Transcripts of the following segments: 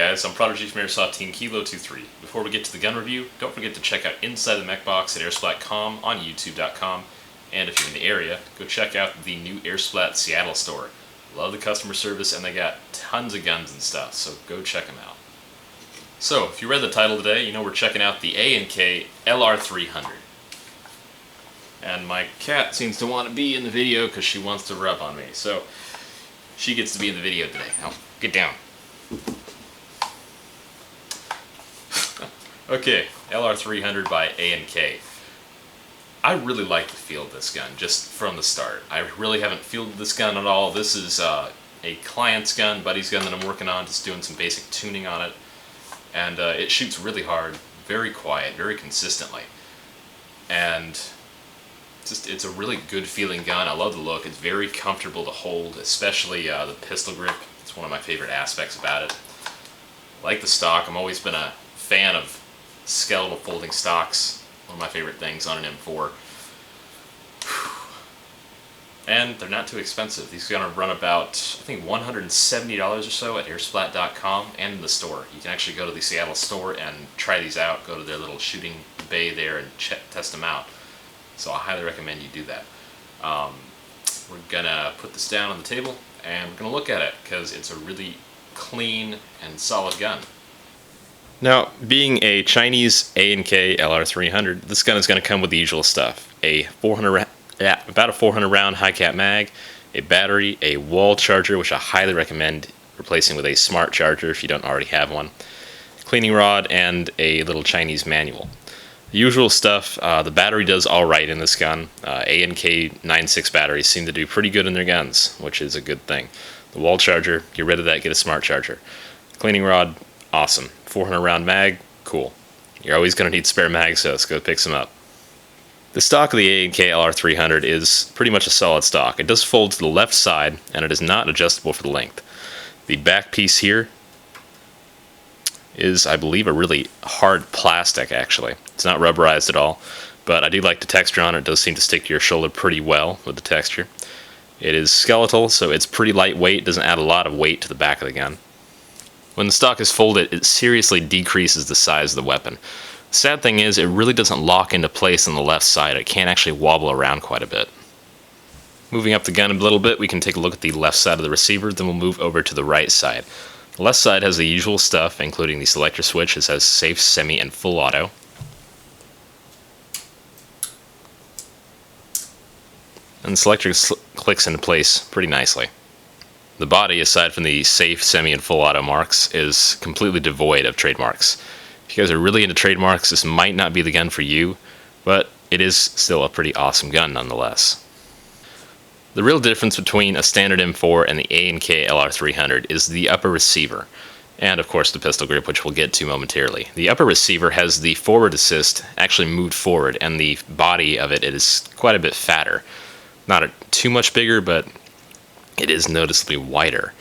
guys, I'm Prodigy from Airsoft Team Kilo23. Before we get to the gun review, don't forget to check out Inside the Mech Box at airsplat.com on youtube.com, and if you're in the area, go check out the new Airsplat Seattle store. Love the customer service, and they got tons of guns and stuff, so go check them out. So, if you read the title today, you know we're checking out the A&K LR300. And my cat seems to want to be in the video because she wants to rub on me, so she gets to be in the video today. Now, get down. Okay, LR300 by A&K. I really like the feel of this gun, just from the start. I really haven't fielded this gun at all. This is a client's gun, buddy's gun that I'm working on, just doing some basic tuning on it. And it shoots really hard, very quiet, very consistently. And it's a really good feeling gun. I love the look. It's very comfortable to hold, especially the pistol grip. It's one of my favorite aspects about it. I like the stock. I've always been a fan of skeletal folding stocks. One of my favorite things on an M4. And they're not too expensive. These are going to run about, I think, $170 or so at airsplat.com and in the store. You can actually go to the Seattle store and try these out. Go to their little shooting bay there and test them out. So I highly recommend you do that. We're going to put this down on the table and we're going to look at it because it's a really clean and solid gun. Now, being a Chinese A&K LR300, this gun is going to come with the usual stuff. About a 400 round high cap mag, a battery, a wall charger, which I highly recommend replacing with a smart charger if you don't already have one, cleaning rod, and a little Chinese manual. The usual stuff. The battery does alright in this gun. A&K 9.6 batteries seem to do pretty good in their guns, which is a good thing. The wall charger, get rid of that, get a smart charger. Cleaning rod, awesome. 400 round mag, cool. You're always going to need spare mags, so let's go pick some up. The stock of the A&K LR300 is pretty much a solid stock. It does fold to the left side, and it is not adjustable for the length. The back piece here is, I believe, a really hard plastic, actually. It's not rubberized at all, but I do like the texture on it. It does seem to stick to your shoulder pretty well with the texture. It is skeletal, so it's pretty lightweight. It doesn't add a lot of weight to the back of the gun. When the stock is folded, it seriously decreases the size of the weapon. The sad thing is, it really doesn't lock into place on the left side. It can actually wobble around quite a bit. Moving up the gun a little bit, we can take a look at the left side of the receiver, then we'll move over to the right side. The left side has the usual stuff, including the selector switch. It says safe, semi, and full auto. And the selector clicks into place pretty nicely. The body, aside from the safe, semi, and full auto marks, is completely devoid of trademarks. If you guys are really into trademarks, this might not be the gun for you, but it is still a pretty awesome gun nonetheless. The real difference between a standard M4 and the A&K LR300 is the upper receiver, and of course the pistol grip, which we'll get to momentarily. The upper receiver has the forward assist actually moved forward, and the body of it is quite a bit fatter. Not too much bigger, but it is noticeably wider.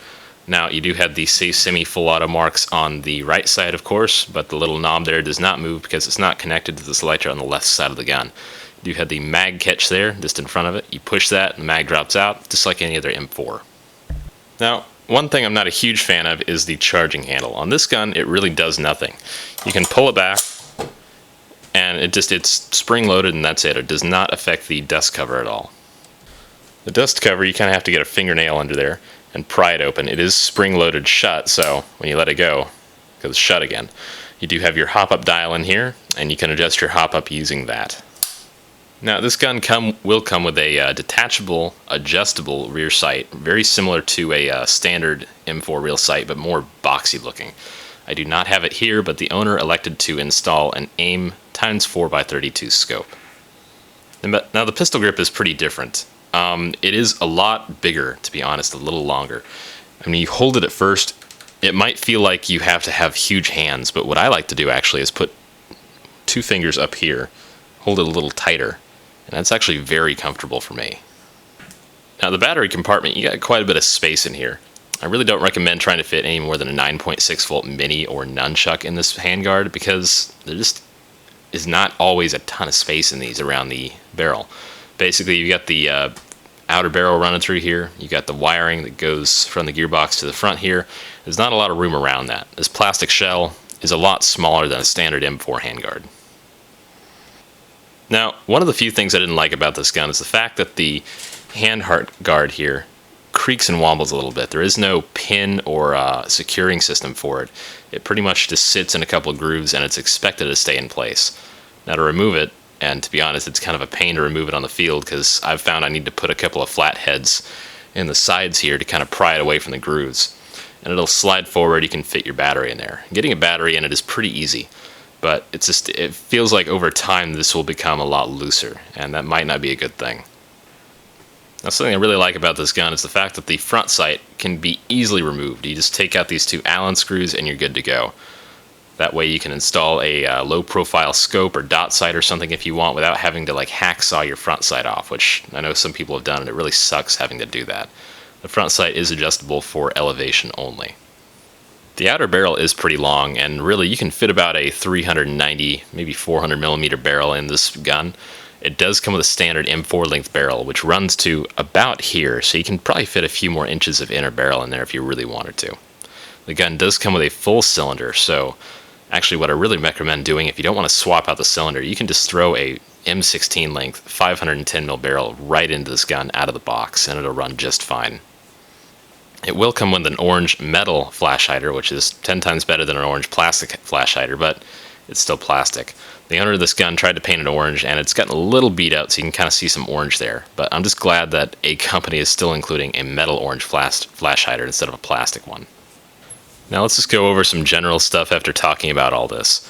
Now, you do have the safe, semi, full auto marks on the right side, of course, but the little knob there does not move because it's not connected to the selector on the left side of the gun. You do have the mag catch there, just in front of it. You push that, and the mag drops out, just like any other M4. Now, one thing I'm not a huge fan of is the charging handle. On this gun, it really does nothing. You can pull it back, and it's spring-loaded, and that's it. It does not affect the dust cover at all. The dust cover, you kind of have to get a fingernail under there and pry it open. It is spring-loaded shut, so when you let it go, it goes shut again. You do have your hop-up dial in here, and you can adjust your hop-up using that. Now, this gun will come with a detachable, adjustable rear sight, very similar to a standard M4 rear sight, but more boxy looking. I do not have it here, but the owner elected to install an AIM x4x32 scope. Now, the pistol grip is pretty different. It is a lot bigger, to be honest, a little longer. I mean, you hold it at first, it might feel like you have to have huge hands, but what I like to do actually is put 2 fingers up here, hold it a little tighter, and that's actually very comfortable for me. Now, the battery compartment, you got quite a bit of space in here. I really don't recommend trying to fit any more than a 9.6 volt mini or nunchuck in this handguard because there just is not always a ton of space in these around the barrel. Basically, you got the outer barrel running through here. You got the wiring that goes from the gearbox to the front here. There's not a lot of room around that. This plastic shell is a lot smaller than a standard M4 handguard. Now, one of the few things I didn't like about this gun is the fact that the handguard guard here creaks and wobbles a little bit. There is no pin or securing system for it. It pretty much just sits in a couple of grooves and it's expected to stay in place. Now to remove it, and to be honest, it's kind of a pain to remove it on the field because I've found I need to put a couple of flat heads in the sides here to kind of pry it away from the grooves. And it'll slide forward, you can fit your battery in there. Getting a battery in it is pretty easy, but it feels like over time this will become a lot looser, and that might not be a good thing. Now, something I really like about this gun is the fact that the front sight can be easily removed. You just take out these two Allen screws and you're good to go. That way you can install a low profile scope or dot sight or something if you want without having to like hacksaw your front sight off, which I know some people have done and it really sucks having to do that. The front sight is adjustable for elevation only. The outer barrel is pretty long, and really you can fit about a 390, maybe 400 millimeter barrel in this gun. It does come with a standard M4 length barrel, which runs to about here, so you can probably fit a few more inches of inner barrel in there if you really wanted to. The gun does come with a full cylinder, so actually what I really recommend doing if you don't want to swap out the cylinder, you can just throw a M16 length 510mm barrel right into this gun out of the box and it'll run just fine. It will come with an orange metal flash hider, which is 10 times better than an orange plastic flash hider, but it's still plastic. The owner of this gun tried to paint it orange and it's gotten a little beat out, so you can kind of see some orange there, but I'm just glad that a company is still including a metal orange flash hider instead of a plastic one. Now let's just go over some general stuff after talking about all this.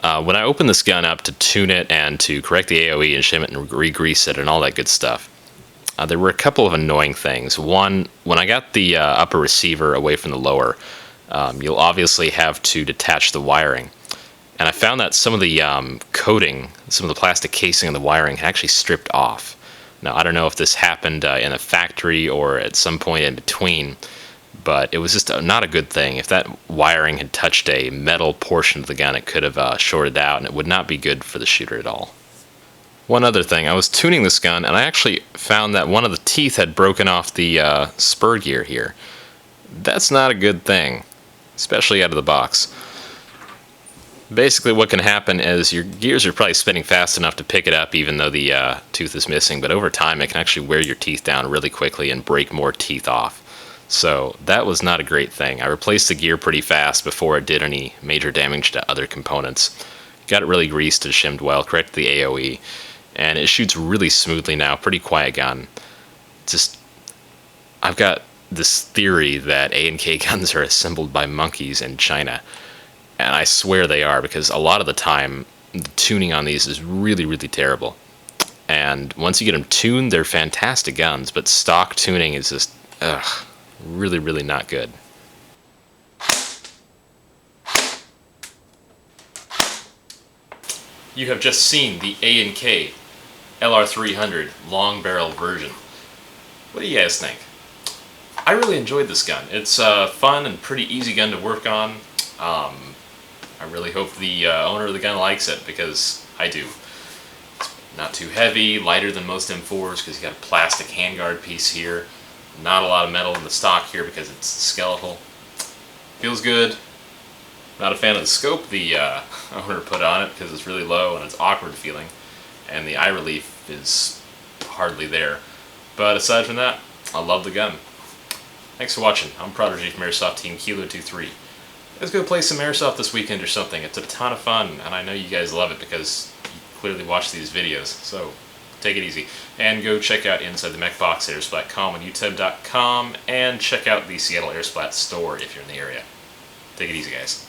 When I opened this gun up to tune it and to correct the AOE and shim it and re-grease it and all that good stuff, there were a couple of annoying things. One, when I got the upper receiver away from the lower, you'll obviously have to detach the wiring. And I found that some of the coating, some of the plastic casing of the wiring had actually stripped off. Now I don't know if this happened in a factory or at some point in between, but it was just not a good thing. If that wiring had touched a metal portion of the gun, it could have shorted out, and it would not be good for the shooter at all. One other thing, I was tuning this gun, and I actually found that one of the teeth had broken off the spur gear here. That's not a good thing, especially out of the box. Basically what can happen is your gears are probably spinning fast enough to pick it up even though the tooth is missing, but over time it can actually wear your teeth down really quickly and break more teeth off. So that was not a great thing. I replaced the gear pretty fast before it did any major damage to other components. Got it really greased and shimmed well, corrected the AOE, and it shoots really smoothly now, pretty quiet gun. I've got this theory that A&K guns are assembled by monkeys in China, and I swear they are, because a lot of the time the tuning on these is really, really terrible. And once you get them tuned, they're fantastic guns, but stock tuning is just, really, really not good. You have just seen the A&K LR300 long barrel version. What do you guys think? I really enjoyed this gun. It's a fun and pretty easy gun to work on. I really hope the owner of the gun likes it, because I do. It's not too heavy, lighter than most M4s because you got a plastic handguard piece here. Not a lot of metal in the stock here because it's skeletal. Feels good. Not a fan of the scope the owner put on it because it's really low and it's awkward feeling, and the eye relief is hardly there. But aside from that, I love the gun. Thanks for watching. I'm Prodigy from Airsoft Team Kilo23. Let's go play some Airsoft this weekend or something. It's a ton of fun, and I know you guys love it because you clearly watch these videos. So take it easy. And go check out Inside the Mech Box at airsplat.com and youtube.com, and check out the Seattle Airsplat store if you're in the area. Take it easy, guys.